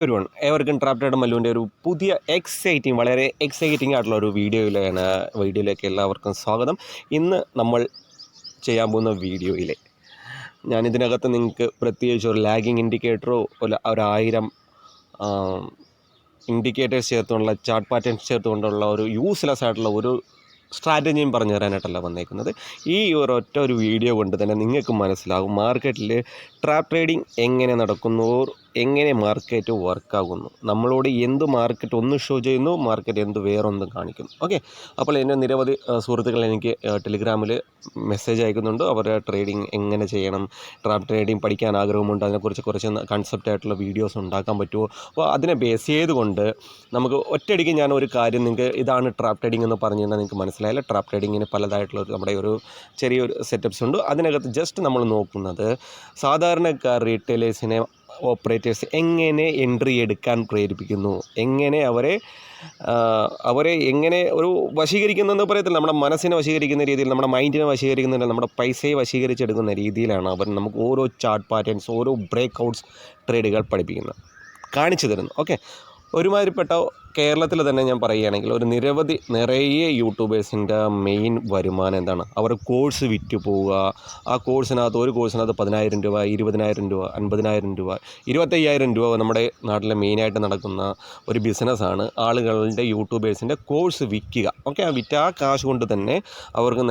everyone, ഏവർക്കും ട്രാപ്റ്റഡ് മല്ലുവിൻ്റെ ഒരു പുതിയ വളരെ എക്സൈറ്റിംഗ് ആയിട്ടുള്ള ഒരു വീഡിയോയിലേക്ക് എല്ലാവർക്കും സ്വാഗതം. ഇന്ന് നമ്മൾ ചെയ്യാൻ പോകുന്ന വീഡിയോയിൽ ഞാനിതിനകത്ത് നിങ്ങൾക്ക് പ്രത്യേകിച്ച് ഒരു ലാഗിങ് ഇൻഡിക്കേറ്ററോ ഒരു 1000 ഇൻഡിക്കേറ്റേഴ്സ് ചേർത്തുകൊണ്ടുള്ള ചാർട്ട് പാറ്റേൺസ് ചേർത്തുകൊണ്ടുള്ള ഒരു യൂസ്ലെസ് ആയിട്ടുള്ള ഒരു സ്ട്രാറ്റജിയും പറഞ്ഞു തരാനായിട്ടല്ല വന്നേക്കുന്നത്. ഈ ഒരു വീഡിയോ കൊണ്ട് തന്നെ നിങ്ങൾക്ക് മനസ്സിലാകും മാർക്കറ്റിൽ ട്രാപ്പ് ട്രേഡിംഗ് എങ്ങനെ നടക്കുന്നു, എങ്ങനെ മാർക്കറ്റ് വർക്കാകുന്നു, നമ്മളോട് എന്ത് മാർക്കറ്റ് ഒന്ന് ഷോ ചെയ്യുന്നു, മാർക്കറ്റ് എന്ത് വേറൊന്നും കാണിക്കുന്നു. ഓക്കെ, അപ്പോൾ എന്നെ നിരവധി സുഹൃത്തുക്കൾ എനിക്ക് ടെലിഗ്രാമിൽ മെസ്സേജ് അയക്കുന്നുണ്ട്. അവരുടെ ട്രേഡിംഗ് എങ്ങനെ ചെയ്യണം, ട്രാപ്പ് ട്രേഡിംഗ് പഠിക്കാൻ ആഗ്രഹമുണ്ട്, അതിനെക്കുറിച്ച് കുറച്ച് കൺസെപ്റ്റ് ആയിട്ടുള്ള വീഡിയോസ് ഉണ്ടാക്കാൻ പറ്റുമോ. അപ്പോൾ അതിനെ ബേസ് ചെയ്തുകൊണ്ട് നമുക്ക് ഒറ്റയടിക്ക് ഞാൻ ഒരു കാര്യം നിങ്ങൾക്ക് ഇതാണ് ട്രാപ്പ് ട്രേഡിംഗ് എന്ന് പറഞ്ഞു കഴിഞ്ഞാൽ നിങ്ങൾക്ക് മനസ്സിലായില്ല. ട്രാപ്പ് ട്രേഡിങ്ങിന് പലതായിട്ടുള്ള നമ്മുടെ ഒരു ചെറിയൊരു സെറ്റപ്സ് ഉണ്ട്. അതിനകത്ത് ജസ്റ്റ് നമ്മൾ നോക്കുന്നത് സാധാരണക്കാർ റീറ്റെയിലേഴ്സിനെ ഓപ്പറേറ്റേഴ്സ് എങ്ങനെ എൻട്രി എടുക്കാൻ പ്രേരിപ്പിക്കുന്നു, എങ്ങനെ അവരെ എങ്ങനെ ഒരു വശീകരിക്കുന്നതെന്ന് പറയത്തില്ല, നമ്മുടെ മനസ്സിനെ വശീകരിക്കുന്ന രീതിയിൽ, നമ്മുടെ മൈൻഡിനെ വശീകരിക്കുന്നില്ല, നമ്മുടെ പൈസയെ വശീകരിച്ചെടുക്കുന്ന രീതിയിലാണ് അവർ നമുക്ക് ഓരോ ചാർട്ട് പാറ്റേൺസ്, ഓരോ ബ്രേക്ക് ട്രേഡുകൾ പഠിപ്പിക്കുന്നത്, കാണിച്ചു തരുന്നു. ഓക്കെ, ഒരുമാതിരിപ്പെട്ട കേരളത്തിൽ തന്നെ ഞാൻ പറയുകയാണെങ്കിൽ നിറയെ യൂട്യൂബേഴ്സിൻ്റെ മെയിൻ വരുമാനം എന്താണ്? അവർ കോഴ്സ് വിറ്റ് പോവുക. ആ ഒരു കോഴ്സിനകത്ത് 10,000 രൂപ, 20,000 രൂപ, 50,000 രൂപ, 25,000 രൂപ നമ്മുടെ നാട്ടിൽ മെയിനായിട്ട് നടക്കുന്ന ഒരു ബിസിനസ്സാണ് ആളുകളുടെ യൂട്യൂബേഴ്സിൻ്റെ കോഴ്സ് വിൽക്കുക. ഓക്കെ, ആ കാശ് കൊണ്ട് തന്നെ അവർക്ക്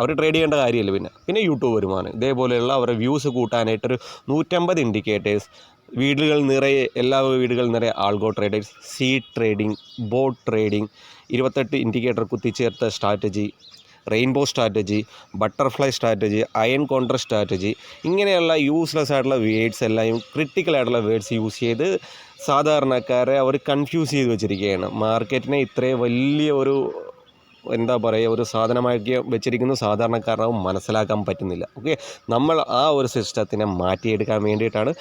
അവർ ട്രേഡ് ചെയ്യേണ്ട കാര്യമില്ല. പിന്നെ യൂട്യൂബ് വരുമാനം, ഇതേപോലെയുള്ള അവരുടെ വ്യൂസ് കൂട്ടാനായിട്ടൊരു 150 ഇൻഡിക്കേറ്റേഴ്സ്, എല്ലാ വീടുകൾ നിറയെ algo traders, seed trading, bot trading, 28 indicator കുത്തിച്ചേർത്ത strategy, rainbow strategy, butterfly strategy, iron condor strategy, ഇങ്ങനെയുള്ള യൂസ്ലെസ് ആയിട്ടുള്ള വേർഡ്സ് എല്ലാം ക്രിട്ടിക്കൽ ആയിട്ടുള്ള വേർഡ്സ് യൂസ് ചെയ്ത് സാധാരണക്കാരെ അവർ കൺഫ്യൂസ് ചെയ്ത് വെച്ചിരിക്കുകയാണ്. മാർക്കറ്റിനെ ഇത്രയും വലിയ ഒരു സാധനമാക്കി വെച്ചിരിക്കുന്നു, സാധാരണക്കാരനും മനസ്സിലാക്കാൻ പറ്റുന്നില്ല. ഓക്കെ, നമ്മൾ ആ ഒരു സിസ്റ്റത്തിനെ മാറ്റിയെടുക്കാൻ വേണ്ടിയിട്ടാണ്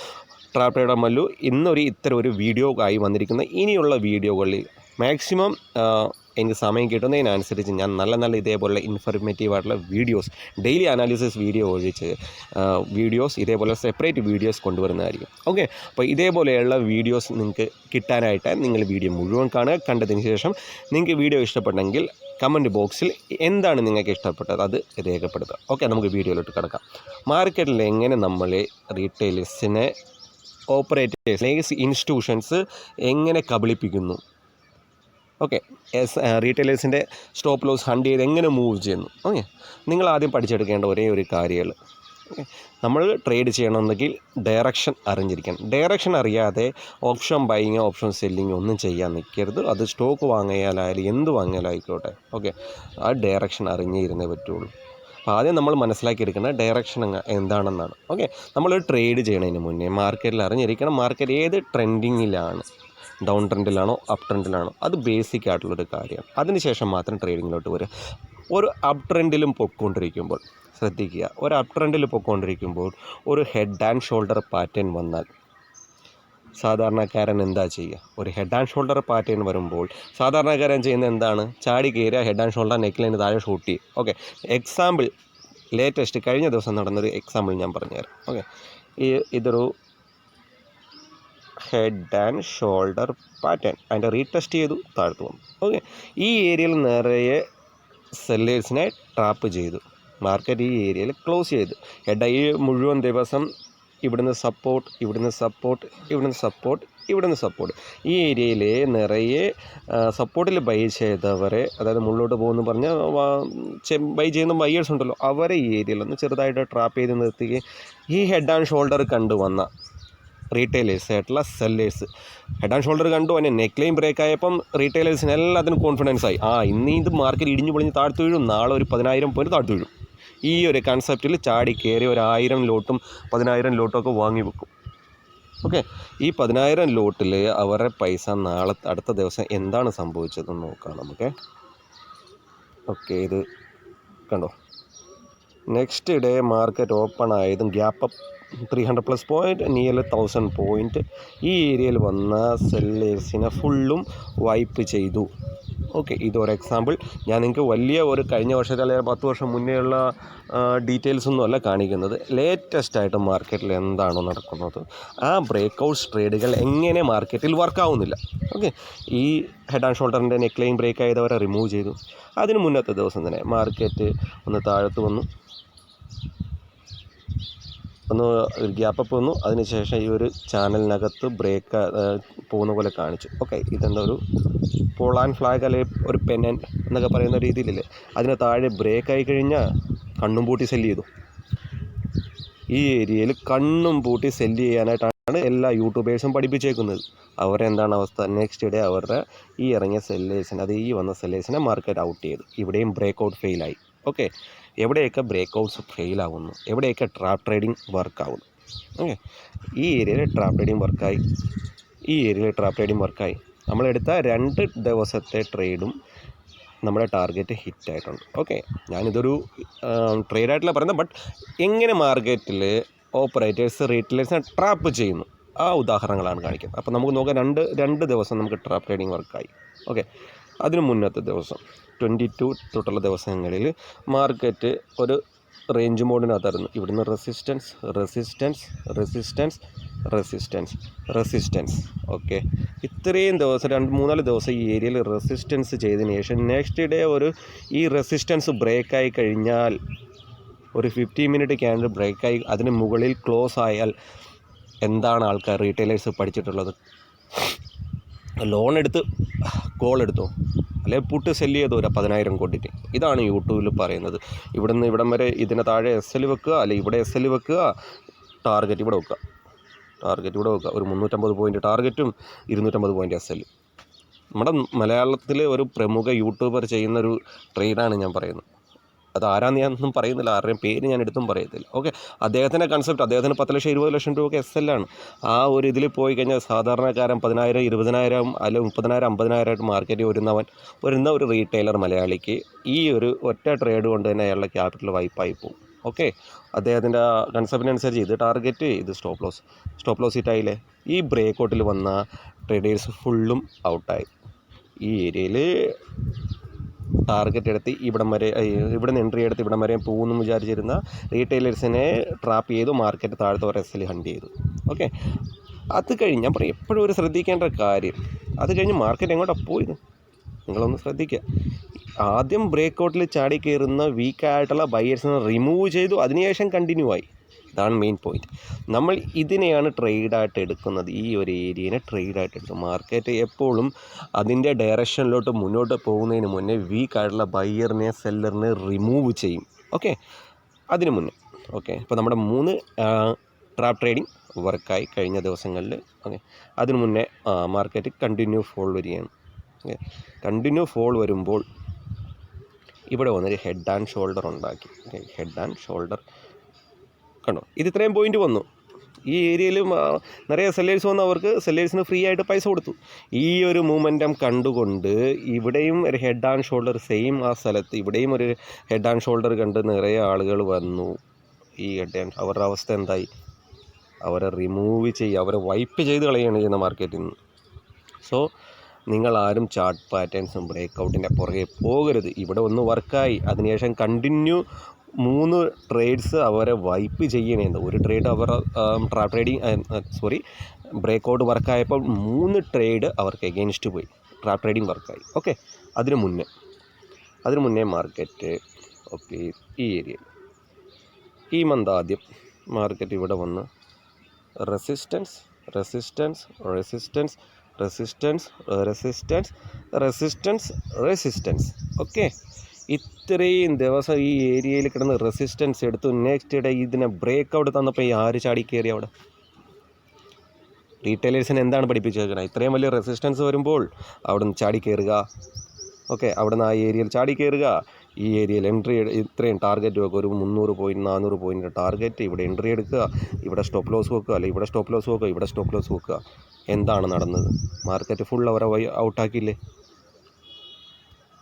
ട്രാപ്റ്റഡ് മല്ലു ഇത്തരം ഒരു വീഡിയോ ആയി വന്നിരിക്കുന്നത്. ഇനിയുള്ള വീഡിയോകളിൽ മാക്സിമം എനിക്ക് സമയം കിട്ടുന്നതിനനുസരിച്ച് ഞാൻ നല്ല ഇതേപോലെ ഇൻഫർമേറ്റീവായിട്ടുള്ള വീഡിയോസ്, ഡെയിലി അനാലിസിസ് വീഡിയോസ് ഇതേപോലെ സെപ്പറേറ്റ് വീഡിയോസ് കൊണ്ടുവരുന്നതായിരിക്കും. ഓക്കെ, അപ്പോൾ ഇതേപോലെയുള്ള വീഡിയോസ് നിങ്ങൾക്ക് കിട്ടാനായിട്ട് നിങ്ങൾ വീഡിയോ മുഴുവൻ കാണുക. കണ്ടതിന് ശേഷം നിങ്ങൾക്ക് വീഡിയോ ഇഷ്ടപ്പെട്ടെങ്കിൽ കമൻറ്റ് ബോക്സിൽ എന്താണ് നിങ്ങൾക്ക് ഇഷ്ടപ്പെട്ടത് അത് രേഖപ്പെടുത്തുക. ഓക്കെ, നമുക്ക് വീഡിയോയിലോട്ട് കിടക്കാം. മാർക്കറ്റിൽ എങ്ങനെ നമ്മളെ റീറ്റെയിലേഴ്സിനെ, ഓപ്പറേറ്റേഴ്സ്, ഇൻസ്റ്റിറ്റ്യൂഷൻസ് എങ്ങനെ കബളിപ്പിക്കുന്നു. ഓക്കെ, റീറ്റെയിലേഴ്സിൻ്റെ സ്റ്റോപ്പ് ലോസ് ഹണ്ട് ചെയ്ത് എങ്ങനെ മൂവ് ചെയ്യുന്നു. ഓക്കെ, നിങ്ങൾ ആദ്യം പഠിച്ചെടുക്കേണ്ട ഒരേ ഒരു കാര്യങ്ങൾ, നമ്മൾ ട്രേഡ് ചെയ്യണമെന്നെങ്കിൽ ഡയറക്ഷൻ അറിഞ്ഞിരിക്കണം. ഡയറക്ഷൻ അറിയാതെ ഓപ്ഷൻ ബൈയിങ്, ഓപ്ഷൻ സെല്ലിങ് ഒന്നും ചെയ്യാൻ നിൽക്കരുത്. അത് സ്റ്റോക്ക് വാങ്ങിയാലായാലും എന്ത് വാങ്ങിയാലായിക്കോട്ടെ. ഓക്കെ, ആ ഡയറക്ഷൻ അറിഞ്ഞിരുന്നേ പറ്റുള്ളൂ. അപ്പോൾ ആദ്യം നമ്മൾ മനസ്സിലാക്കിയെടുക്കുന്ന ഡയറക്ഷൻ എന്താണെന്നാണ്. ഓക്കെ, നമ്മൾ ട്രേഡ് ചെയ്യണതിന് മുന്നേ മാർക്കറ്റിൽ അറിഞ്ഞിരിക്കണം മാർക്കറ്റ് ഏത് ട്രെൻഡിങ്ങിലാണ്, ഡൗൺ ട്രെൻഡിലാണോ അപ്പ് ട്രെൻഡിലാണോ, അത് ബേസിക് ആയിട്ടുള്ളൊരു കാര്യമാണ്. അതിനുശേഷം മാത്രം ട്രേഡിങ്ങിലോട്ട് വരിക. ഒരു അപ്പ് ട്രെൻഡിലും പൊയ്ക്കൊണ്ടിരിക്കുമ്പോൾ ശ്രദ്ധിക്കുക, ഒരു അപ്പ് ട്രെൻഡിൽ പൊയ്ക്കൊണ്ടിരിക്കുമ്പോൾ ഒരു ഹെഡ് ആൻഡ് ഷോൾഡർ പാറ്റേൺ വന്നാൽ സാധാരണക്കാരൻ എന്താ ചെയ്യുക? ഒരു ഹെഡ് ആൻഡ് ഷോൾഡർ പാറ്റേൺ വരുമ്പോൾ സാധാരണക്കാരൻ ചെയ്യുന്നത് എന്താണ്? ചാടി കയറുക, ഹെഡ് ആൻഡ് ഷോൾഡർ നെക്കിലൈന് താഴെ ഷൂട്ട് ചെയ്യും. ഓക്കെ, എക്സാമ്പിൾ ലേറ്റസ്റ്റ് കഴിഞ്ഞ ദിവസം നടന്നൊരു എക്സാമ്പിൾ ഞാൻ പറഞ്ഞുതരാം. ഓക്കെ, ഇതൊരു ഹെഡ് ആൻഡ് ഷോൾഡർ പാറ്റേൺ, അതിൻ്റെ റീടെസ്റ്റ് ചെയ്തു, താഴ്ത്തു വന്നു. ഓക്കെ, ഈ ഏരിയയിൽ നിറയെ സെല്ലേഴ്സിനെ ട്രാപ്പ് ചെയ്തു. മാർക്കറ്റ് ഈ ഏരിയയിൽ ക്ലോസ് ചെയ്തു. ഈ മുഴുവൻ ദിവസം ഇവിടുന്ന് സപ്പോർട്ട്, ഈ ഏരിയയിൽ നിറയെ സപ്പോർട്ടിൽ ബൈ ചെയ്തവരെ, അതായത് മുകളിലോട്ട് പോകുമെന്ന് പറഞ്ഞ് ബൈ ചെയ്യുന്ന ബയ്യേഴ്സ് ഉണ്ടല്ലോ, അവരെ ഈ ഏരിയയിലൊന്ന് ചെറുതായിട്ട് ട്രാപ്പ് ചെയ്ത് നിർത്തുകയും ഈ ഹെഡ് ആൻഡ് ഷോൾഡർ കണ്ടുവന്ന റീറ്റെയിലേഴ്സ് ആയിട്ടുള്ള സെല്ലേഴ്സ് ഹെഡ് ആൻഡ് ഷോൾഡർ കണ്ടു, അതിനെ നെക്ലൈൻ ബ്രേക്ക് ആയപ്പം റീറ്റെയിലേഴ്സിന് എല്ലാത്തിനും കോൺഫിഡൻസ് ആയി. ഇന്ന് ഇത് മാർക്കറ്റ് ഇടിഞ്ഞു പൊളിഞ്ഞ് താഴ്ത്തു വീഴും, നാളെ ഒരു 10,000 പോയിന്റ് താഴ്ത്തു വീഴും. ഈ ഒരു കൺസെപ്റ്റിൽ ചാടി കയറി 1,000 ലോട്ടും 10,000 ലോട്ടും ഒക്കെ വാങ്ങി വെക്കും. ഓക്കെ, ഈ 10,000 ലോട്ടിൽ അവരുടെ പൈസ അടുത്ത ദിവസം എന്താണ് സംഭവിച്ചതെന്ന് നോക്കാം നമുക്ക്. ഓക്കെ, ഇത് കണ്ടോ, നെക്സ്റ്റ് ഡേ മാർക്കറ്റ് ഓപ്പൺ ആയതും gap up 300+ point, nearly 1,000 point ഈ ഏരിയയിൽ വന്ന സെല്ലേഴ്സിനെ ഫുള്ളും വൈപ്പ് ചെയ്തു. ഓക്കെ, ഇതൊരു എക്സാമ്പിൾ. ഞാൻ നിങ്ങൾക്ക് വലിയ ഒരു കഴിഞ്ഞ വർഷത്തെ അല്ലെങ്കിൽ 10 വർഷം മുന്നേയുള്ള ഡീറ്റെയിൽസ് ഒന്നും അല്ല കാണിക്കുന്നത്. ലേറ്റസ്റ്റ് ആയിട്ട് മാർക്കറ്റിൽ എന്താണോ നടക്കുന്നത്, ആ ബ്രേക്ക്ഔട്ട്സ് ട്രേഡുകൾ എങ്ങനെ മാർക്കറ്റിൽ വർക്കാവുന്നില്ല. ഓക്കെ, ഈ ഹെഡ് ആൻഡ് ഷോൾഡറിൻ്റെ നെക്ക് ലൈൻ ബ്രേക്ക് ആയതവരെ റിമൂവ് ചെയ്തു. അതിന് മുന്നത്തെ ദിവസം തന്നെ മാർക്കറ്റ് ഒന്ന് താഴത്ത് വന്നു, ഒന്ന് ഒരു ഗ്യാപ്പ് അപ്പ് വന്നു. അതിനുശേഷം ഈ ഒരു ചാനലിനകത്ത് ബ്രേക്ക് പോകുന്ന പോലെ കാണിച്ചു. ഓക്കെ, ഇതെന്താ ഒരു പോൾ ആൻഡ് ഫ്ലാഗ് അല്ലെങ്കിൽ ഒരു പെനൻ എന്നൊക്കെ പറയുന്ന രീതിയിലില്ലേ, അതിന് താഴെ ബ്രേക്കായി കഴിഞ്ഞാൽ കണ്ണും പൂട്ടി സെല്ല് ചെയ്തു. ഈ ഏരിയയിൽ കണ്ണും പൂട്ടി സെല്ല് ചെയ്യാനായിട്ടാണ് എല്ലാ യൂട്യൂബേഴ്സും പഠിപ്പിച്ചേക്കുന്നത്. അവരെന്താണ് അവസ്ഥ, നെക്സ്റ്റ് ഡേ അവരുടെ ഈ ഇറങ്ങിയ സെല്ലേഴ്സിനെ, അത് ഈ വന്ന സെല്ലേഴ്സിനെ മാർക്കറ്റ് ഔട്ട് ചെയ്തു. ഇവിടെയും ബ്രേക്കൗട്ട് ഫെയിലായി. ഓക്കെ, എവിടെയൊക്കെ ബ്രേക്കൗട്ട്സ് ഫെയിലാവുന്നു, എവിടെയൊക്കെ ട്രാപ്പ് ട്രേഡിംഗ് വർക്കാവുന്നു. ഓക്കെ, ഈ ഏരിയയിൽ ട്രാപ്പ് ട്രേഡിംഗ് വർക്കായി, ഈ ഏരിയയിൽ ട്രാപ്പ് ട്രേഡിംഗ് വർക്കായി. നമ്മളെടുത്ത 2 ദിവസത്തെ ട്രേഡും നമ്മുടെ ടാർഗറ്റ് ഹിറ്റായിട്ടുണ്ട്. ഓക്കെ, ഞാനിതൊരു ട്രേഡായിട്ടല്ല പറയുന്നത്, ബട്ട് എങ്ങനെ മാർക്കറ്റിൽ ഓപ്പറേറ്റേഴ്സ് റീറ്റെയിലേഴ്സിനെ ട്രാപ്പ് ചെയ്യുന്നു ആ ഉദാഹരണങ്ങളാണ് കാണിക്കുന്നത്. അപ്പോൾ നമുക്ക് നോക്കാം, രണ്ട് ദിവസം നമുക്ക് ട്രാപ്പ് ട്രേഡിംഗ് വർക്കായി. ഓക്കെ, അതിന് മുന്നത്തെ ദിവസം 22 തൊട്ടുള്ള ദിവസങ്ങളിൽ മാർക്കറ്റ് ഒരു റേഞ്ച് മോഡിനകത്തായിരുന്നു. ഇവിടുന്ന് resistance resistance resistance resistance resistance. Okay, ഇത്രയും ദിവസം 2-3 ദിവസം ഈ ഏരിയയിൽ റെസിസ്റ്റൻസ് ചെയ്തതിന് ശേഷം നെക്സ്റ്റ് ഡേ ഈ റെസിസ്റ്റൻസ് ബ്രേക്കായി കഴിഞ്ഞാൽ, ഒരു 15 മിനിറ്റ് ക്യാൻഡിൽ ബ്രേക്കായി അതിന് മുകളിൽ ക്ലോസ് ആയാൽ എന്താണ് ആൾക്കാർ റീറ്റെയിലേഴ്സ് പഠിച്ചിട്ടുള്ളത്? ലോൺ എടുത്ത് കോൾ എടുത്തോ, അല്ലെങ്കിൽ പുട്ട് സെല്ല് ചെയ്തോ ഒരു 10,000 കൊണ്ടിട്ട്. ഇതാണ് യൂട്യൂബിൽ പറയുന്നത്. ഇവിടുന്ന് ഇവിടം വരെ ഇതിന് താഴെ SL വെക്കുക, അല്ലെങ്കിൽ ഇവിടെ SL വെക്കുക, ടാർഗറ്റ് ഇവിടെ വെക്കുക, ടാർഗറ്റ് ഇവിടെ വെക്കുക. ഒരു 350 പോയിൻ്റ് ടാർഗറ്റും 250 പോയിൻ്റ് SL. നമ്മുടെ മലയാളത്തിൽ ഒരു പ്രമുഖ യൂട്യൂബർ ചെയ്യുന്നൊരു ട്രേഡാണ് ഞാൻ പറയുന്നത്. അത് ആരാന്ന് ഞാനൊന്നും പറയുന്നില്ല, ആരുടെയും പേര് ഞാൻ എടുത്തും പറയത്തില്ല. ഓക്കെ, അദ്ദേഹത്തിൻ്റെ കൺസെപ്റ്റ്, അദ്ദേഹത്തിന് 10 ലക്ഷം 20 ലക്ഷം രൂപ SL ആണ്. ആ ഒരു ഇതിൽ പോയി കഴിഞ്ഞാൽ സാധാരണക്കാരൻ 10,000 20,000 അല്ലെങ്കിൽ 30,000 50,000 ആയിട്ട് മാർക്കറ്റിൽ വരുന്ന ഒരു റീറ്റെയിലർ മലയാളിക്ക് ഈ ഒരു ഒറ്റ ട്രേഡ് കൊണ്ട് തന്നെ അയാളുടെ ക്യാപിറ്റൽ വൈപ്പായി പോകും. ഓക്കെ, അദ്ദേഹത്തിൻ്റെ കൺസെപ്റ്റിനനുസരിച്ച് ഇത് ടാർഗറ്റ്, ഇത് സ്റ്റോപ്പ് ലോസ് ഹിറ്റായില്ലേ. ഈ ബ്രേക്കൗട്ടിൽ വന്ന ട്രേഡേഴ്സ് ഫുള്ളും ഔട്ടായി. ഈ ഏരിയയിൽ ടാർഗറ്റ് എടുത്ത് ഇവിടെ നിന്ന് എൻട്രി എടുത്ത് ഇവിടം വരെ പോകുമെന്ന് വിചാരിച്ചിരുന്ന റീറ്റെയിലേഴ്സിനെ ട്രാപ്പ് ചെയ്തു. മാർക്കറ്റ് താഴത്തെ ഒരു SL ഹണ്ട് ചെയ്തു. ഓക്കെ, അത് കഴിഞ്ഞ് ഞാൻ പറയും, എപ്പോഴും ഒരു ശ്രദ്ധിക്കേണ്ട കാര്യം, അത് കഴിഞ്ഞ് മാർക്കറ്റ് എങ്ങോട്ടാണ് പോയത് നിങ്ങളൊന്ന് ശ്രദ്ധിക്കുക. ആദ്യം ബ്രേക്കൗട്ടിൽ ചാടി കയറുന്ന വീക്കായിട്ടുള്ള ബയേഴ്സിനെ റിമൂവ് ചെയ്തു, അതിനുശേഷം കണ്ടിന്യൂ ആയി. ഇതാണ് മെയിൻ പോയിൻറ്റ്. നമ്മൾ ഇതിനെയാണ് ട്രേഡായിട്ട് എടുക്കുന്നത്. ഈ ഒരു ഏരിയനെ ട്രേഡായിട്ട് എടുക്കും. മാർക്കറ്റ് എപ്പോഴും അതിൻ്റെ ഡയറക്ഷനിലോട്ട് മുന്നോട്ട് പോകുന്നതിന് മുന്നേ വീക്കായിട്ടുള്ള ബയ്യറിനെ സെല്ലറിനെ റിമൂവ് ചെയ്യും. ഓക്കെ, അതിന് മുന്നേ. ഓക്കെ, ഇപ്പോൾ നമ്മുടെ 3 ട്രാപ്പ് ട്രേഡിംഗ് വർക്കായി കഴിഞ്ഞ ദിവസങ്ങളിൽ. ഓക്കെ, അതിന് മുന്നേ മാർക്കറ്റ് കണ്ടിന്യൂ ഫോൾ വരികയാണ്. ഓക്കെ, കണ്ടിന്യൂ ഫോൾ വരുമ്പോൾ ഇവിടെ വന്നൊരു ഹെഡ് ആൻഡ് ഷോൾഡർ ഉണ്ടാക്കി. ഹെഡ് ആൻഡ് ഷോൾഡർ കണ്ടോ, ഇത് ഇത്രയും പോയിൻ്റ് വന്നു. ഈ ഏരിയയിൽ നിറയെ സെല്ലേഴ്സ് വന്നു, അവർക്ക് സെല്ലേഴ്സിന് ഫ്രീ ആയിട്ട് പൈസ കൊടുത്തു. ഈ ഒരു മൂമെൻറ്റം കണ്ടുകൊണ്ട് ഇവിടെയും ഒരു ഹെഡ് ആൻഡ് ഷോൾഡർ സെയിം ആ സ്ഥലത്ത് ഇവിടെയും ഒരു ഹെഡ് ആൻഡ് ഷോൾഡർ കണ്ട് നിറയെ ആളുകൾ വന്നു. ഈ അവരുടെ അവസ്ഥ എന്തായി? അവരെ റിമൂവ് ചെയ്യുക, അവരെ വൈപ്പ് ചെയ്ത് കളയുകയാണ് ചെയ്യുന്ന മാർക്കറ്റിൽ നിന്ന്. സോ നിങ്ങളാരും ചാർട്ട് പാറ്റേൺസും ബ്രേക്കൗട്ടിൻ്റെ പുറകെ പോകരുത്. ഇവിടെ ഒന്ന് വർക്കായി, അതിനുശേഷം കണ്ടിന്യൂ 3 ട്രേഡ്സ് അവരെ വൈപ്പ് ചെയ്യണേന്ന്. ഒരു ട്രേഡ് അവർ ട്രാപ്പ് ട്രേഡിങ് ബ്രേക്കൗട്ട് വർക്കായപ്പോൾ 3 ട്രേഡ് അവർക്ക് എഗെയിൻസ്റ്റ് പോയി, ട്രാപ്പ് ട്രേഡിങ് വർക്കായി. ഓക്കെ, അതിനു മുന്നേ മാർക്കറ്റ് ഓക്കെ ഈ ഏരിയ ഈ മന്ത് ആദ്യം മാർക്കറ്റ് ഇവിടെ വന്ന് resistance resistance resistance resistance resistance resistance resistance. Okay, ഇത്രയും ദിവസം ഈ ഏരിയയിൽ കിടന്ന് റെസിസ്റ്റൻസ് എടുത്തു. നെക്സ്റ്റ് ഡേ ഇതിനെ ബ്രേക്കൗട്ട് തന്നപ്പോൾ ഈ ആര് ചാടി കയറി അവിടെ? റീറ്റെയിലേഴ്സിന് എന്താണ് പഠിപ്പിച്ചേക്കുന്നത്? ഇത്രയും വലിയ റെസിസ്റ്റൻസ് വരുമ്പോൾ അവിടെ നിന്ന് ചാടി കയറുക. ഓക്കെ, അവിടെ നിന്ന് ആ ഏരിയയിൽ ചാടി കയറുക. ഈ ഏരിയയിൽ എൻട്രി ഇത്രയും ടാർഗറ്റ് വെക്കുക, ഒരു 300 പോയിൻറ്റ് 400 പോയിൻറ്റ് ടാർഗറ്റ്. ഇവിടെ എൻട്രി എടുക്കുക, ഇവിടെ സ്റ്റോപ്പ് ലോസ് വെക്കുക, അല്ലെങ്കിൽ ഇവിടെ സ്റ്റോപ്പ് ലോസ് വെക്കുക, ഇവിടെ സ്റ്റോപ്പ് ലോസ് വെക്കുക. എന്താണ് നടന്നത്? മാർക്കറ്റ് ഫുൾ അവരെ ഔട്ടാക്കിയില്ലേ?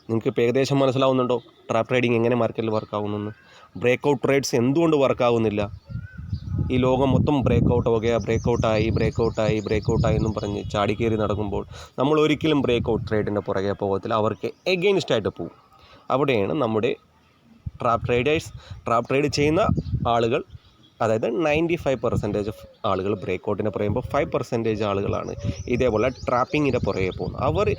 നിങ്ങൾക്ക് ഇപ്പോൾ ഏകദേശം മനസ്സിലാവുന്നുണ്ടോ ട്രാപ്പ് ട്രേഡിങ് എങ്ങനെ മാർക്കറ്റിൽ വർക്കാവുന്നെന്ന്? ബ്രേക്കൗട്ട് ട്രേഡ്സ് എന്തുകൊണ്ട് വർക്കാവുന്നില്ല? ഈ ലോകം മൊത്തം ബ്രേക്കൗട്ടായി എന്നും പറഞ്ഞ് ചാടിക്കയറി നടക്കുമ്പോൾ നമ്മൾ ഒരിക്കലും ബ്രേക്കൗട്ട് ട്രേഡിൻ്റെ പുറകെ പോകത്തില്ല. അവർക്ക് എഗെയിൻസ്റ്റായിട്ട് പോകും. അവിടെയാണ് നമ്മുടെ ട്രാപ്പ് ട്രേഡ് ചെയ്യുന്ന ആളുകൾ, അതായത് 95% ആളുകൾ ബ്രേക്കൗട്ടിനെ പറയുമ്പോൾ 5% ആളുകളാണ് ഇതേപോലെ ട്രാപ്പിങ്ങിൻ്റെ പുറകെ പോകുന്നത്. അവർ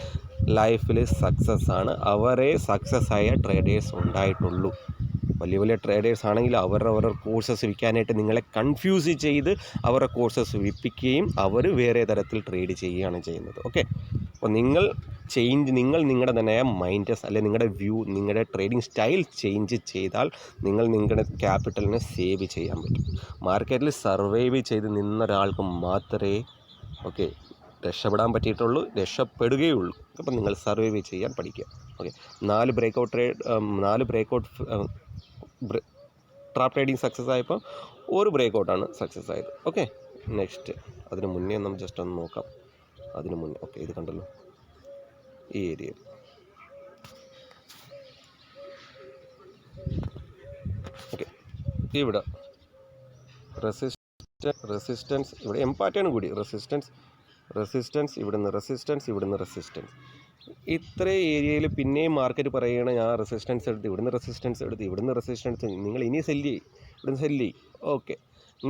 ലൈഫിൽ സക്സസ് ആണ്. അവരെ സക്സസ് ആയ ട്രേഡേഴ്സ് ഉണ്ടായിട്ടുള്ളൂ. വലിയ വലിയ ട്രേഡേഴ്സ് ആണെങ്കിൽ അവരുടെ കോഴ്സസ് വിൽക്കാനായിട്ട് നിങ്ങളെ കൺഫ്യൂസ് ചെയ്ത് അവരുടെ കോഴ്സസ് വിൽപ്പിക്കുകയും അവർ വേറെ തരത്തിൽ ട്രേഡ് ചെയ്യുകയാണ് ചെയ്യുന്നത്. ഓക്കെ, അപ്പോൾ നിങ്ങൾ നിങ്ങളുടെ തന്നെ മൈൻഡ് അല്ലെങ്കിൽ നിങ്ങളുടെ വ്യൂ, നിങ്ങളുടെ ട്രേഡിംഗ് സ്റ്റൈൽ ചേഞ്ച് ചെയ്താൽ നിങ്ങളുടെ ക്യാപിറ്റലിനെ സേവ് ചെയ്യാൻ പറ്റും. മാർക്കറ്റിൽ സർവൈവ് ചെയ്ത് നിന്ന ഒരാൾക്ക് മാത്രമേ രക്ഷപ്പെടാൻ രക്ഷപ്പെടുകയുള്ളൂ. അപ്പം നിങ്ങൾ സർവൈവ് ചെയ്യാൻ പഠിക്കുക. Okay, 4 breakout trap trading success ആയപ്പോൾ ഒരു ബ്രേക്കൗട്ടാണ് സക്സസ് ആയത്. ഓക്കെ, നെക്സ്റ്റ് അതിന് മുന്നേ നമ്മൾ ജസ്റ്റ് ഒന്ന് നോക്കാം. അതിന് മുന്നേ ഇത് കണ്ടല്ലോ, ഈ ഏരിയയിൽ ഇവിടെ റെസിസ്റ്റൻസ് ഇവിടെ എംപാറ്റാണ് കൂടി. റെസിസ്റ്റൻസ് ഇവിടുന്ന് റെസിസ്റ്റൻസ് ഇത്ര ഏരിയയിൽ പിന്നെയും മാർക്കറ്റ് പറയുകയാണ് ഞാൻ റെസിസ്റ്റൻസ് എടുത്ത് ഇവിടുന്ന് റെസിസ്റ്റൻസ് നിങ്ങൾ ഇനി ഇവിടുന്ന് സെല്ല് ചെയ്യും. ഓക്കെ,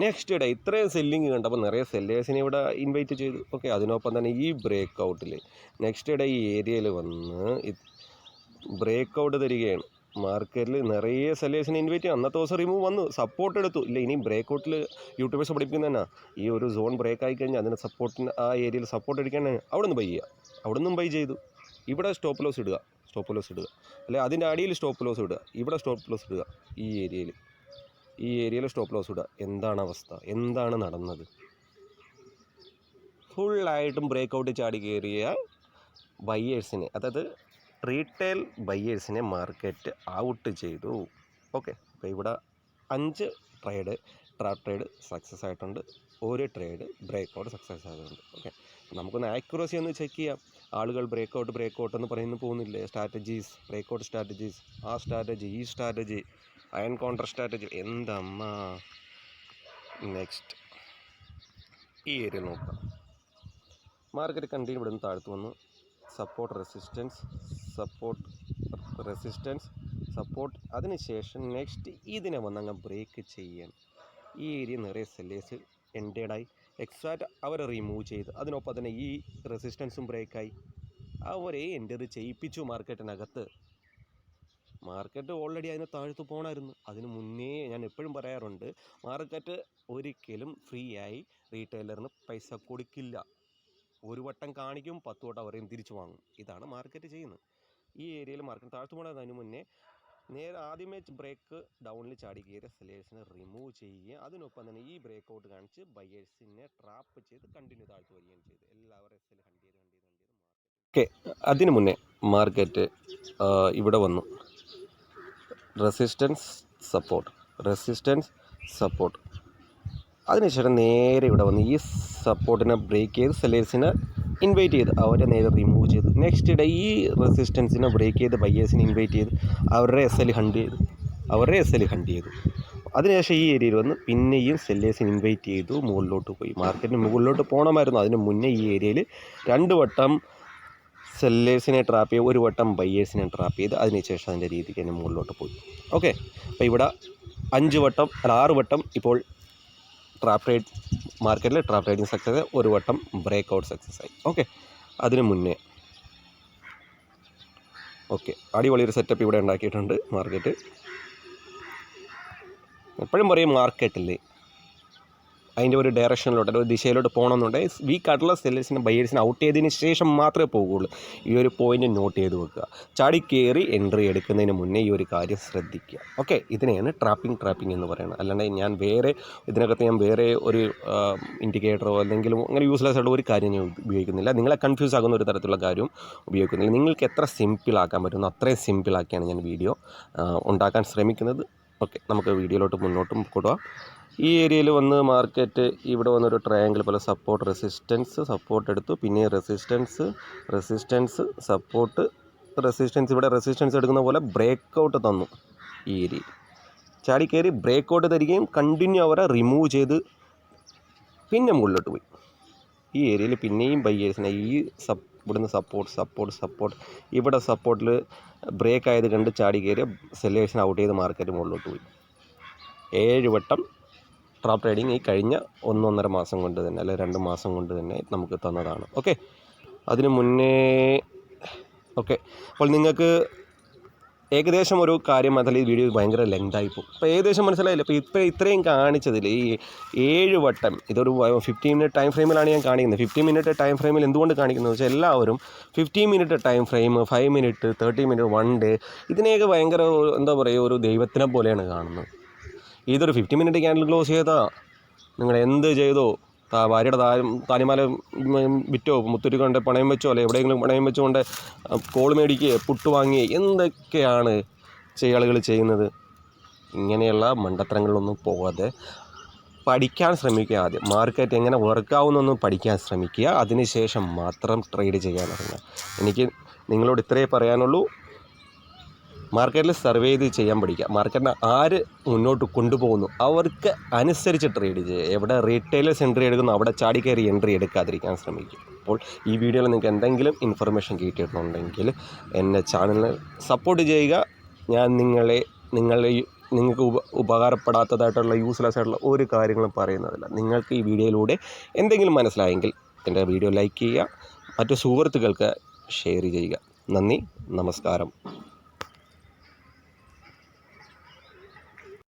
നെക്സ്റ്റ് ഡേ ഇത്രയും സെല്ലിങ് കണ്ടപ്പോൾ നിറയെ സെല്ലേഴ്സിനെ ഇവിടെ ഇൻവൈറ്റ് ചെയ്തു. ഓക്കെ, അതിനൊപ്പം തന്നെ ഈ ബ്രേക്കൗട്ടിൽ നെക്സ്റ്റ് ഡേ ഈ ഏരിയയിൽ വന്ന് ബ്രേക്കൗട്ട് തരികയാണ്. മാർക്കറ്റിൽ നിറയെ സെല്ലേഴ്സിനെ ഇൻവൈറ്റ് ചെയ്യും. അന്നത്തെ ദിവസം റിമൂവ് വന്നു, സപ്പോർട്ട് എടുത്തു. ഇല്ല, ഇനി ബ്രേക്കൗട്ടിൽ യൂട്യൂബേഴ്സ് പഠിപ്പിക്കുന്ന തന്നെ ഈ ഒരു സോൺ ബ്രേക്ക് ആയി കഴിഞ്ഞാൽ അതിന് ആ ഏരിയയിൽ സപ്പോർട്ട് അടിക്കാൻ അവിടെ നിന്ന് ബൈ ചെയ്യുക. അവിടെ നിന്നും ബൈ ചെയ്തു. ഇവിടെ സ്റ്റോപ്പ് ലോസ് ഇടുക, അല്ലെ അതിൻ്റെ അടിയിൽ സ്റ്റോപ്പ് ലോസ് ഇടുക, ഇവിടെ സ്റ്റോപ്പ് ലോസ് ഇടുക. ഈ ഏരിയയിൽ സ്റ്റോപ്പ് ലോസ് ഇടുക. എന്താണ് അവസ്ഥ? എന്താണ് നടന്നത്? ഫുള്ളായിട്ടും ബ്രേക്കൗട്ട് ചാടി കയറിയ ബയ്യേഴ്സിനെ, അതായത് റീറ്റെയിൽ ബയ്യേഴ്സിനെ മാർക്കറ്റ് ഔട്ട് ചെയ്തു. ഓക്കെ, അപ്പോൾ ഇവിടെ 5 ട്രാപ്പ് ട്രേഡ് സക്സസ് ആയിട്ടുണ്ട്, ഒരു ട്രേഡ് ബ്രേക്കൗട്ട് സക്സസ് ആയിട്ടുണ്ട്. ഓക്കെ, നമുക്കൊന്ന് ആക്യുറസി ഒന്ന് ചെക്ക് ചെയ്യാം. ആളുകൾ ബ്രേക്കൗട്ട് എന്ന് പറയുന്നു പോകുന്നില്ലേ? ബ്രേക്കൗട്ട് സ്ട്രാറ്റജീസ്, ആ സ്ട്രാറ്റജി, ഈ സ്ട്രാറ്റജി, അയൺ കൗണ്ടർ സ്ട്രാറ്റജി, എന്തമ്മ. നെക്സ്റ്റ് ഈ ഏരിയ നോക്കാം. മാർക്കറ്റ് കണ്ടിന്യൂ ഇവിടുന്ന് താഴ്ത്തു വന്നു. സപ്പോർട്ട് റെസിസ്റ്റൻസ്, അതിനുശേഷം നെക്സ്റ്റ് ഇതിനെ വന്നങ്ങ് ബ്രേക്ക് ചെയ്യാൻ. ഈ ഏരിയ നിറയെ സെല്ലേഴ്സ് എൻഡേഡായി എക്സാക്റ്റ് അവരെ റിമൂവ് ചെയ്ത്, അതിനൊപ്പം തന്നെ ഈ റെസിസ്റ്റൻസും ബ്രേക്കായി അവരെ എൻ്റർ ചെയ്യിപ്പിച്ചു മാർക്കറ്റിനകത്ത്. മാർക്കറ്റ് ഓൾറെഡി അതിന് താഴ്ത്തു പോകണമായിരുന്നു. അതിന് മുന്നേ ഞാൻ എപ്പോഴും പറയാറുണ്ട്, മാർക്കറ്റ് ഒരിക്കലും ഫ്രീ ആയി റീറ്റെയിലറിന് പൈസ കൊടുക്കില്ല. ഒരു വട്ടം കാണിക്കും, 10 വട്ടം അവരെയും തിരിച്ചു വാങ്ങും. ഇതാണ് മാർക്കറ്റ് ചെയ്യുന്നത്. ഈ ഏരിയയിൽ മാർക്കറ്റ് താഴ്ത്തു പോകണതിന് മുന്നേ ആദ്യമേ ബ്രേക്ക് ഡൗണിൽ ചാടി കയറിയ സെല്ലേഴ്സിനെ റിമൂവ് ചെയ്യുക. അതിനൊപ്പം തന്നെ ഈ ബ്രേക്കൗട്ട് കാണിച്ച് ബയേഴ്സിനെ ട്രാപ്പ് ചെയ്ത് കണ്ടിന്യൂ താഴ്ത്തു വരികയും ചെയ്തു. എല്ലാവരും കണ്ട് ചെയ്ത് ഓക്കെ, അതിന് മുന്നേ മാർക്കറ്റ് ഇവിടെ വന്നു. റെസിസ്റ്റൻസ് സപ്പോർട്ട്, അതിനുശേഷം നേരെ ഇവിടെ വന്ന് ഈ സപ്പോർട്ടിനെ ബ്രേക്ക് ചെയ്ത് സെല്ലേഴ്സിനെ ഇൻവൈറ്റ് ചെയ്ത് അവരെ നേരെ റിമൂവ് ചെയ്തു. നെക്സ്റ്റ് ഡേ ഈ റെസിസ്റ്റൻസിനെ ബ്രേക്ക് ചെയ്ത് ബയ്യേഴ്സിനെ ഇൻവൈറ്റ് ചെയ്ത് അവരുടെ എസ് എൽ ഹണ്ട് ചെയ്തു. അതിനുശേഷം ഈ ഏരിയയിൽ വന്ന് പിന്നെയും സെല്ലേഴ്സിനെ ഇൻവൈറ്റ് ചെയ്തു, മുകളിലോട്ട് പോയി. മാർക്കറ്റിന് മുകളിലോട്ട് പോകണമായിരുന്നു. അതിന് മുന്നേ ഈ ഏരിയയിൽ 2 വട്ടം സെല്ലേഴ്സിനെ ട്രാപ്പ് ചെയ്ത് 1 വട്ടം ബയ്യേഴ്സിനെ ട്രാപ്പ് ചെയ്ത് അതിനുശേഷം അതിൻ്റെ രീതിക്ക് തന്നെ മുകളിലോട്ട് പോയി. ഓക്കെ, അപ്പോൾ ഇവിടെ 6 വട്ടം ഇപ്പോൾ മാർക്കറ്റിൽ ട്രാപ്പ് ട്രേഡിങ് സക്സസ് ആയി, 1 വട്ടം ബ്രേക്കൗട്ട് സക്സസ് ആയി. ഓക്കെ, അതിന് മുന്നേ അടിപൊളിയൊരു സെറ്റപ്പ് ഇവിടെ ഉണ്ടാക്കിയിട്ടുണ്ട് മാർക്കറ്റ്. എപ്പോഴും പറയും മാർക്കറ്റിൽ അതിൻ്റെ ഒരു ഡയറക്ഷനിലോട്ട്, ഒരു ദിശയിലോട്ട് പോകണമെന്നുണ്ടെങ്കിൽ വീക്കായിട്ടുള്ള സെല്ലേഴ്സിനെ ബയേഴ്സിനെ ഔട്ട് ചെയ്തതിന് ശേഷം മാത്രമേ പോകുള്ളൂ. ഈ ഒരു പോയിന്റ് നോട്ട് ചെയ്ത് വെക്കുക. ചാടി കയറി എൻട്രി എടുക്കുന്നതിന് മുന്നേ ഈ ഒരു കാര്യം ശ്രദ്ധിക്കുക. ഓക്കെ, ഇതിനെയാണ് ട്രാപ്പിംഗ് എന്ന് പറയുന്നത്. അല്ലാണ്ട് ഇതിനകത്ത് ഞാൻ വേറെ ഒരു ഇൻഡിക്കേറ്ററോ അല്ലെങ്കിൽ അങ്ങനെ യൂസ്ലെസ് ആയിട്ടുള്ള ഒരു കാര്യം ഞാൻ ഉപയോഗിക്കുന്നില്ല. നിങ്ങളെ കൺഫ്യൂസ് ആകുന്ന ഒരു തരത്തിലുള്ള കാര്യവും ഉപയോഗിക്കുന്നില്ല. നിങ്ങൾക്ക് എത്ര സിമ്പിളാക്കാൻ പറ്റുന്നു അത്രയും സിമ്പിളാക്കിയാണ് ഞാൻ വീഡിയോ ഉണ്ടാക്കാൻ ശ്രമിക്കുന്നത്. ഓക്കെ, നമുക്ക് വീഡിയോയിലോട്ട് മുന്നോട്ടും കൊടുക്കാം. ഈ ഏരിയയിൽ വന്ന് മാർക്കറ്റ് ഇവിടെ വന്നൊരു ട്രയാങ്കിൾ പോലെ സപ്പോർട്ട് എടുത്തു. പിന്നെ റെസിസ്റ്റൻസ് സപ്പോർട്ട് ഇവിടെ റെസിസ്റ്റൻസ് എടുക്കുന്ന പോലെ ബ്രേക്കൗട്ട് തന്നു. ഈ ഏരിയയിൽ ചാടി കയറി ബ്രേക്കൗട്ട് തരികയും കണ്ടിന്യൂ അവരെ റിമൂവ് ചെയ്ത് പിന്നെ മുകളിലോട്ട് പോയി. ഈ ഏരിയയിൽ പിന്നെയും ബയ്യേഴ്സിനെ ഇവിടുന്ന് സപ്പോർട്ട് ഇവിടെ സപ്പോർട്ടിൽ ബ്രേക്ക് ആയത് കണ്ട് ചാടി കയറി സെല്ലേഴ്സിനെ ഔട്ട് ചെയ്ത് മാർക്കറ്റ് മുകളിലോട്ട് പോയി. 7 വട്ടം ട്രാപ്പ് ട്രേഡിങ് ഈ കഴിഞ്ഞ 1-1.5 മാസം കൊണ്ട് തന്നെ, അല്ലെങ്കിൽ 2 മാസം കൊണ്ട് തന്നെ നമുക്ക് തന്നതാണ്. ഓക്കെ, അതിന് മുന്നേ അപ്പോൾ നിങ്ങൾക്ക് ഏകദേശം ഒരു കാര്യം അതിൽ ഈ വീഡിയോ ഭയങ്കര ലെങ്തായിപ്പോവും. അപ്പോൾ ഏകദേശം മനസ്സിലായില്ല. ഇപ്പോൾ ഇത്രയും കാണിച്ചതിൽ ഈ 7 വട്ടം ഇതൊരു 15 മിനിറ്റ് ടൈം ഫ്രെയിമിലാണ് ഞാൻ കാണിക്കുന്നത്. 15 മിനിറ്റ് ടൈം ഫ്രെയിമിൽ എന്തുകൊണ്ട് കാണിക്കുന്നത് വെച്ചാൽ എല്ലാവരും 15 minute time frame, 5 minute, 30 minute, 1 day ഇതിനെയൊക്കെ ഭയങ്കര എന്താ പറയുക, ഒരു ദൈവത്തിനെ പോലെയാണ് കാണുന്നത്. ഇതൊരു 50 മിനിറ്റ് ക്യാൻഡിൽ ക്ലോസ് ചെയ്താൽ നിങ്ങൾ എന്ത് ചെയ്തോ, ഭാര്യയുടെ താലിമാല വിറ്റോ, മുത്തുരി കൊണ്ട് പണയം വെച്ചോ, അല്ലെ എവിടെയെങ്കിലും പണയം വെച്ചുകൊണ്ട് കോൾ മേടിക്കുകയോ പുട്ട് വാങ്ങിയേ, എന്തൊക്കെയാണ് ആളുകൾ ചെയ്യുന്നത്. ഇങ്ങനെയുള്ള മണ്ടത്തരങ്ങളിലൊന്നും പോകാതെ പഠിക്കാൻ ശ്രമിക്കുക. ആദ്യം മാർക്കറ്റ് എങ്ങനെ വർക്കാവുന്നൊന്നും പഠിക്കാൻ ശ്രമിക്കുക. അതിനുശേഷം മാത്രം ട്രേഡ് ചെയ്യാൻ ഇറങ്ങുക. എനിക്ക് നിങ്ങളോട് ഇത്രയേ പറയാനുള്ളൂ. മാർക്കറ്റിൽ സർവേ ചെയ്ത് ചെയ്യാൻ പഠിക്കുക. മാർക്കറ്റിനെ ആര് മുന്നോട്ട് കൊണ്ടുപോകുന്നു അവർക്ക് അനുസരിച്ച് ട്രേഡ് ചെയ്യുക. എവിടെ റീറ്റെയിലേഴ്സ് എൻട്രി എടുക്കുന്നു അവിടെ ചാടി കയറി എൻട്രി എടുക്കാതിരിക്കാൻ ശ്രമിക്കുക. അപ്പോൾ ഈ വീഡിയോയിൽ നിങ്ങൾക്ക് എന്തെങ്കിലും ഇൻഫർമേഷൻ കിട്ടിയിട്ടുണ്ടെങ്കിൽ എന്നെ ചാനലിന് സപ്പോർട്ട് ചെയ്യുക. ഞാൻ നിങ്ങൾക്ക് ഉപകാരപ്പെടാത്തതായിട്ടുള്ള യൂസ്ലെസ് ആയിട്ടുള്ള ഒരു കാര്യങ്ങളും പറയുന്നതല്ല. നിങ്ങൾക്ക് ഈ വീഡിയോയിലൂടെ എന്തെങ്കിലും മനസ്സിലായെങ്കിൽ എൻ്റെ വീഡിയോ ലൈക്ക് ചെയ്യുക, മറ്റു സുഹൃത്തുക്കൾക്ക് ഷെയർ ചെയ്യുക. നന്ദി, നമസ്കാരം.